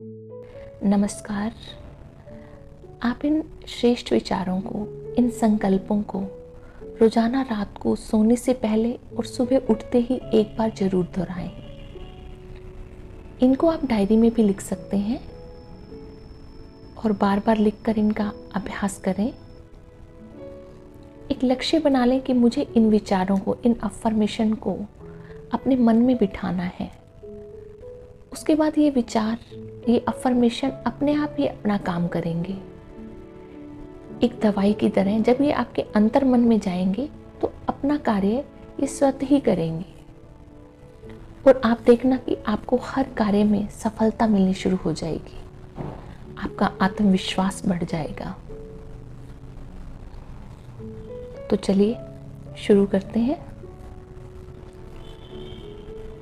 नमस्कार। आप इन श्रेष्ठ विचारों को, इन संकल्पों को रोजाना रात को सोने से पहले और सुबह उठते ही एक बार जरूर दोहराएं। इनको आप डायरी में भी लिख सकते हैं और बार बार लिखकर इनका अभ्यास करें। एक लक्ष्य बना लें कि मुझे इन विचारों को, इन अफर्मेशन को अपने मन में बिठाना है। उसके बाद ये विचार, ये अफर्मेशन अपने आप ही अपना काम करेंगे। एक दवाई की तरह जब ये आपके अंतर मन में जाएंगे तो अपना कार्य ये स्वतः ही करेंगे और आप देखना कि आपको हर कार्य में सफलता मिलनी शुरू हो जाएगी। आपका आत्मविश्वास बढ़ जाएगा। तो चलिए शुरू करते हैं।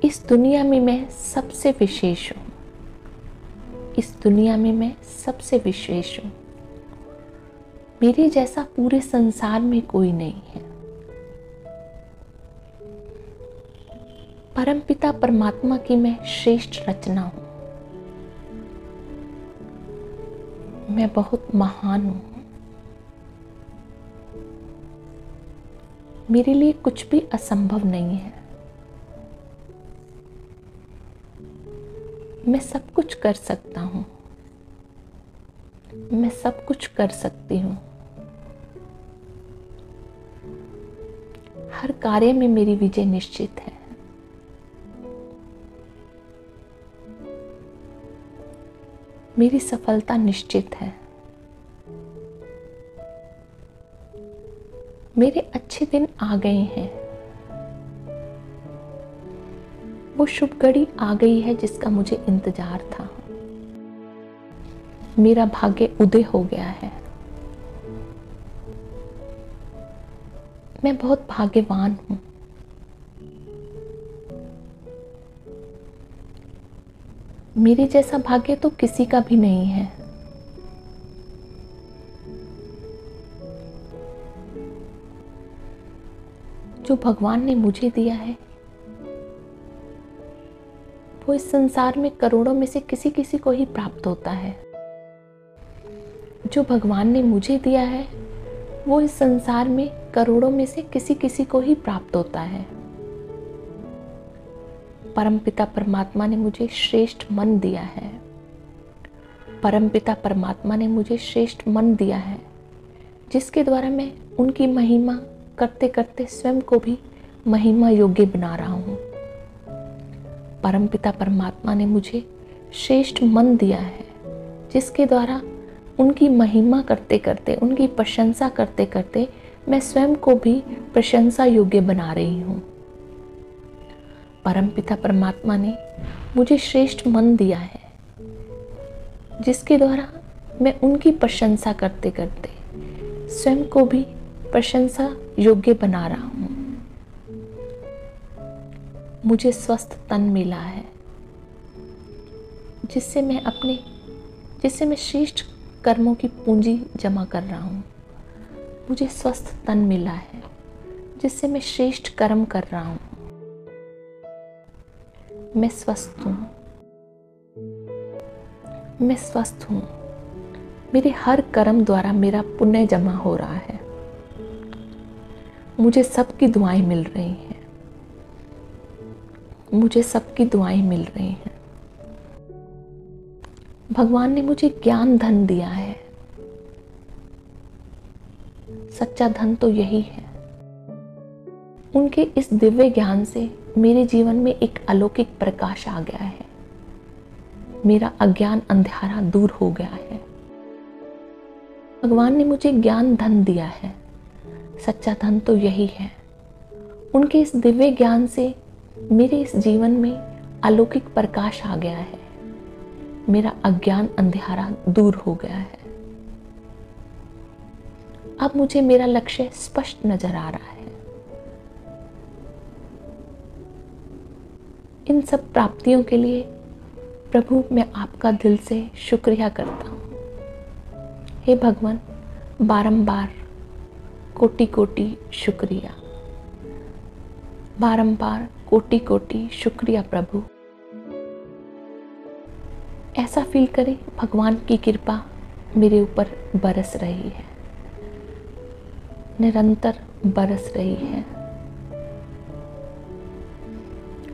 इस दुनिया में मैं सबसे विशेष हूँ। इस दुनिया में मैं सबसे विशेष हूँ। मेरे जैसा पूरे संसार में कोई नहीं है। परमपिता परमात्मा की मैं श्रेष्ठ रचना हूँ। मैं बहुत महान हूँ। मेरे लिए कुछ भी असंभव नहीं है। मैं सब कुछ कर सकता हूँ। मैं सब कुछ कर सकती हूँ। हर कार्य में मेरी विजय निश्चित है। मेरी सफलता निश्चित है। मेरे अच्छे दिन आ गए हैं। वो शुभ घड़ी आ गई है जिसका मुझे इंतजार था। मेरा भाग्य उदय हो गया है। मैं बहुत भाग्यवान हूं। मेरे जैसा भाग्य तो किसी का भी नहीं है। जो भगवान ने मुझे दिया है वो इस संसार में करोड़ों में से किसी किसी को ही प्राप्त होता है। जो भगवान ने मुझे दिया है वो इस संसार में करोड़ों में से किसी किसी को ही प्राप्त होता है। परमपिता परमात्मा ने मुझे श्रेष्ठ मन दिया है। परमपिता परमात्मा ने मुझे श्रेष्ठ मन दिया है जिसके द्वारा मैं उनकी महिमा करते करते स्वयं को भी महिमा योग्य बना रहा हूँ। परमपिता परमात्मा ने मुझे श्रेष्ठ मन दिया है जिसके द्वारा उनकी महिमा करते करते, उनकी प्रशंसा करते करते मैं स्वयं को भी प्रशंसा योग्य बना रही हूँ। परमपिता परमात्मा ने मुझे श्रेष्ठ मन दिया है जिसके द्वारा मैं उनकी प्रशंसा करते करते स्वयं को भी प्रशंसा योग्य बना रहा हूँ। मुझे स्वस्थ तन मिला है जिससे मैं श्रेष्ठ कर्मों की पूंजी जमा कर रहा हूँ। मुझे स्वस्थ तन मिला है जिससे मैं श्रेष्ठ कर्म कर रहा हूँ। मैं स्वस्थ हूँ। मैं स्वस्थ हूँ। मेरे हर कर्म द्वारा मेरा पुण्य जमा हो रहा है। मुझे सबकी दुआएं मिल रही हैं। मुझे सबकी दुआएं मिल रही हैं। भगवान ने मुझे ज्ञान धन दिया है। सच्चा धन तो यही है। उनके इस दिव्य ज्ञान से मेरे जीवन में एक अलौकिक प्रकाश आ गया है। मेरा अज्ञान अंधेरा दूर हो गया है। भगवान ने मुझे ज्ञान धन दिया है। सच्चा धन तो यही है। उनके इस दिव्य ज्ञान से मेरे इस जीवन में अलौकिक प्रकाश आ गया है। मेरा अज्ञान अंधेरा दूर हो गया है। अब मुझे मेरा लक्ष्य स्पष्ट नजर आ रहा है। इन सब प्राप्तियों के लिए प्रभु मैं आपका दिल से शुक्रिया करता हूँ। हे भगवान, बारंबार कोटि कोटि शुक्रिया। बारंबार कोटि कोटि शुक्रिया प्रभु। ऐसा फील करें भगवान की कृपा मेरे ऊपर बरस रही है, निरंतर बरस रही है।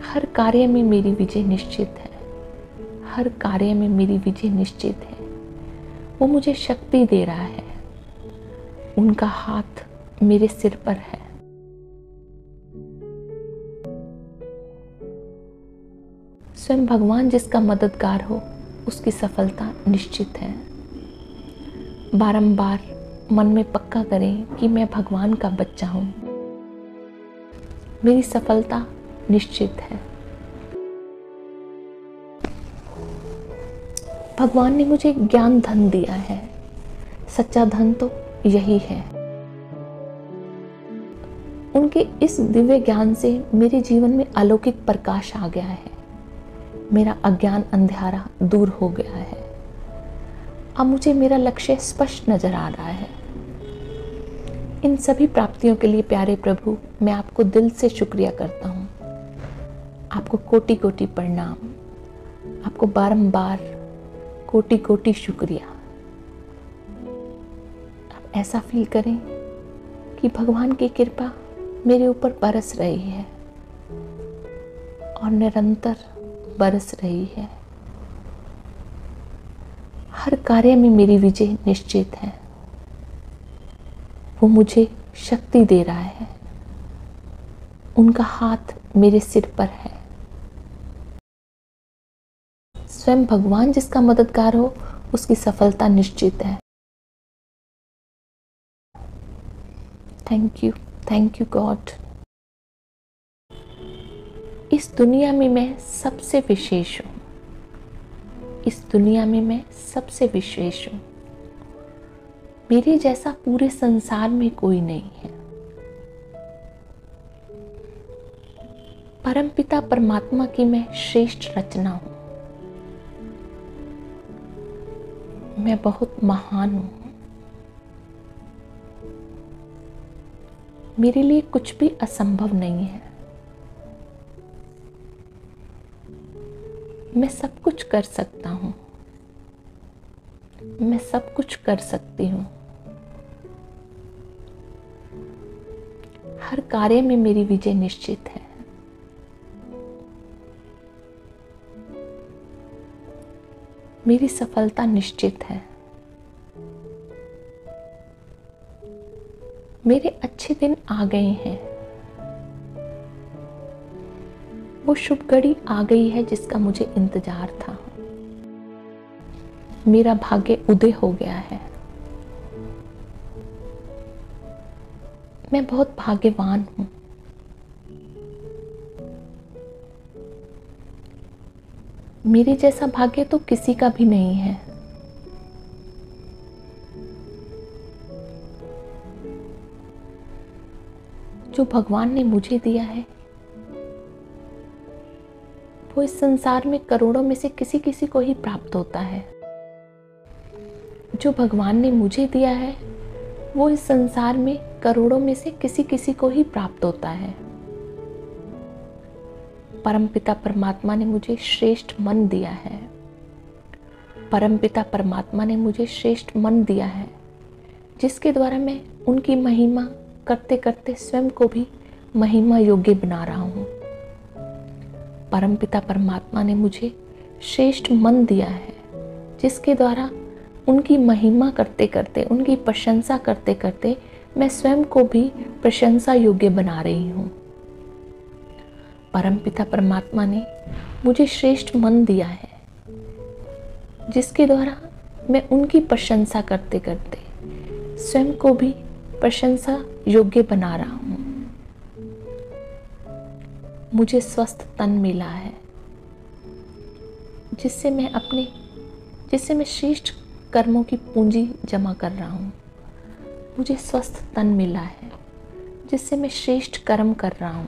हर कार्य में मेरी विजय निश्चित है, हर कार्य में मेरी विजय निश्चित है। वो मुझे शक्ति दे रहा है, उनका हाथ मेरे सिर पर है। स्वयं भगवान जिसका मददगार हो उसकी सफलता निश्चित है। बारंबार मन में पक्का करें कि मैं भगवान का बच्चा हूं, मेरी सफलता निश्चित है। भगवान ने मुझे ज्ञान धन दिया है, सच्चा धन तो यही है। उनके इस दिव्य ज्ञान से मेरे जीवन में अलौकिक प्रकाश आ गया है, मेरा अज्ञान अंधेरा दूर हो गया है। अब मुझे मेरा लक्ष्य स्पष्ट नजर आ रहा है। इन सभी प्राप्तियों के लिए प्यारे प्रभु, मैं आपको दिल से शुक्रिया करता हूँ। आपको कोटि कोटि प्रणाम, आपको बारंबार कोटि कोटि शुक्रिया। आप ऐसा फील करें कि भगवान की कृपा मेरे ऊपर बरस रही है और निरंतर बरस रही है। हर कार्य में मेरी विजय निश्चित है। वो मुझे शक्ति दे रहा है, उनका हाथ मेरे सिर पर है। स्वयं भगवान जिसका मददगार हो उसकी सफलता निश्चित है। Thank you God. इस दुनिया में मैं सबसे विशेष हूँ, इस दुनिया में मैं सबसे विशेष हूँ। मेरे जैसा पूरे संसार में कोई नहीं है। परमपिता परमात्मा की मैं श्रेष्ठ रचना हूँ। मैं बहुत महान हूँ। मेरे लिए कुछ भी असंभव नहीं है। मैं सब कुछ कर सकता हूँ, मैं सब कुछ कर सकती हूँ। हर कार्य में मेरी विजय निश्चित है। मेरी सफलता निश्चित है। मेरे अच्छे दिन आ गए हैं। वो शुभ घड़ी आ गई है जिसका मुझे इंतजार था। मेरा भाग्य उदय हो गया है। मैं बहुत भाग्यवान हूं। मेरे जैसा भाग्य तो किसी का भी नहीं है। जो भगवान ने मुझे दिया है वो इस संसार में करोड़ों में से किसी किसी को ही प्राप्त होता है। जो भगवान ने मुझे दिया है वो इस संसार में करोड़ों में से किसी किसी को ही प्राप्त होता है। परमपिता परमात्मा ने मुझे श्रेष्ठ मन दिया है। परमपिता परमात्मा ने मुझे श्रेष्ठ मन दिया है जिसके द्वारा मैं उनकी महिमा करते करते स्वयं को भी महिमा योग्य बना रहा हूँ। परमपिता परमात्मा ने मुझे श्रेष्ठ मन दिया है जिसके द्वारा उनकी महिमा करते करते, उनकी प्रशंसा करते करते मैं स्वयं को भी प्रशंसा योग्य बना रही हूँ। परमपिता परमात्मा ने मुझे श्रेष्ठ मन दिया है जिसके द्वारा मैं उनकी प्रशंसा करते करते स्वयं को भी प्रशंसा योग्य बना रहा हूँ। मुझे स्वस्थ तन मिला है जिससे मैं श्रेष्ठ कर्मों की पूंजी जमा कर रहा हूँ। मुझे स्वस्थ तन मिला है जिससे मैं श्रेष्ठ कर्म कर रहा हूँ।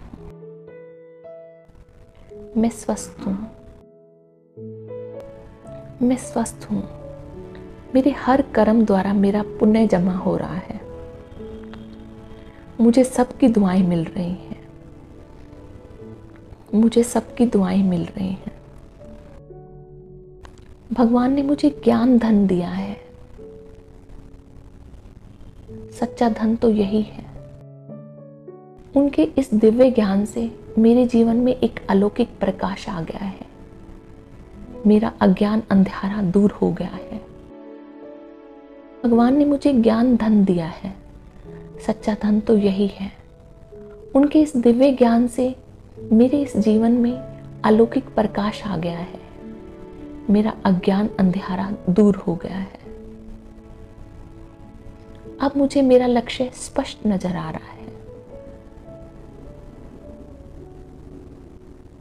मैं स्वस्थ हूँ, मैं स्वस्थ हूँ। मेरे हर कर्म द्वारा मेरा पुण्य जमा हो रहा है। मुझे सबकी दुआएं मिल रही हैं। मुझे सबकी दुआएं मिल रही हैं। भगवान ने मुझे ज्ञान धन दिया है। सच्चा धन तो यही है। उनके इस दिव्य ज्ञान से मेरे जीवन में एक अलौकिक प्रकाश आ गया है। मेरा अज्ञान अंधेरा दूर हो गया है। भगवान ने मुझे ज्ञान धन दिया है। सच्चा धन तो यही है। उनके इस दिव्य ज्ञान से मेरे इस जीवन में अलौकिक प्रकाश आ गया है। मेरा अज्ञान अंधेरा दूर हो गया है। अब मुझे मेरा लक्ष्य स्पष्ट नजर आ रहा है।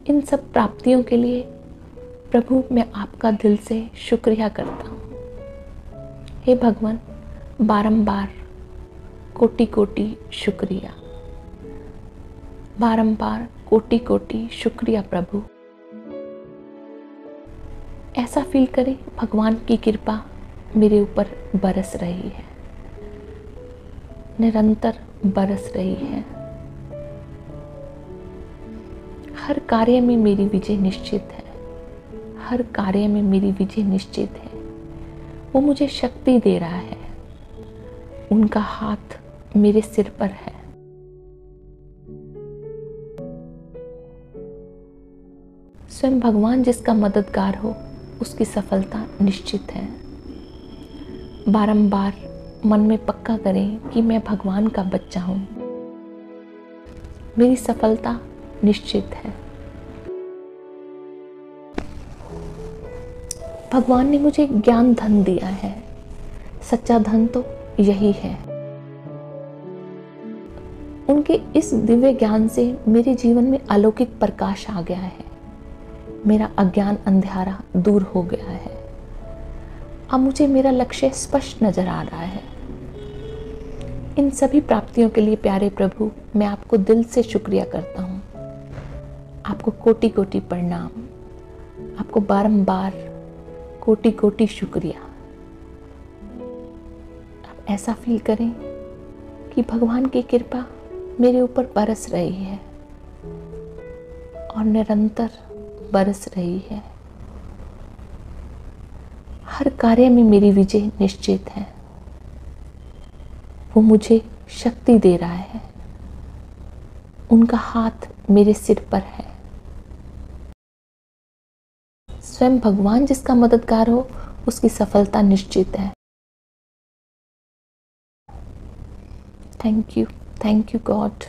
इन सब प्राप्तियों के लिए प्रभु मैं आपका दिल से शुक्रिया करता हूँ। हे भगवान, बारंबार कोटि कोटि शुक्रिया, बारंबार कोटि कोटि शुक्रिया प्रभु। ऐसा फील करें भगवान की कृपा मेरे ऊपर बरस रही है, निरंतर बरस रही है। हर कार्य में मेरी विजय निश्चित है। हर कार्य में मेरी विजय निश्चित है। वो मुझे शक्ति दे रहा है। उनका हाथ मेरे सिर पर है। स्वयं भगवान जिसका मददगार हो उसकी सफलता निश्चित है। बारंबार मन में पक्का करें कि मैं भगवान का बच्चा हूं। मेरी सफलता निश्चित है। भगवान ने मुझे ज्ञान धन दिया है। सच्चा धन तो यही है। उनके इस दिव्य ज्ञान से मेरे जीवन में अलौकिक प्रकाश आ गया है। मेरा अज्ञान अंधेरा दूर हो गया है। अब मुझे मेरा लक्ष्य स्पष्ट नजर आ रहा है। इन सभी प्राप्तियों के लिए प्यारे प्रभु मैं आपको दिल से शुक्रिया करता हूँ। आपको कोटि कोटि प्रणाम। आपको बारंबार कोटि कोटि शुक्रिया। आप ऐसा फील करें कि भगवान की कृपा मेरे ऊपर बरस रही है और निरंतर बरस रही है। हर कार्य में मेरी विजय निश्चित है। वो मुझे शक्ति दे रहा है। उनका हाथ मेरे सिर पर है। स्वयं भगवान जिसका मददगार हो उसकी सफलता निश्चित है। Thank you God.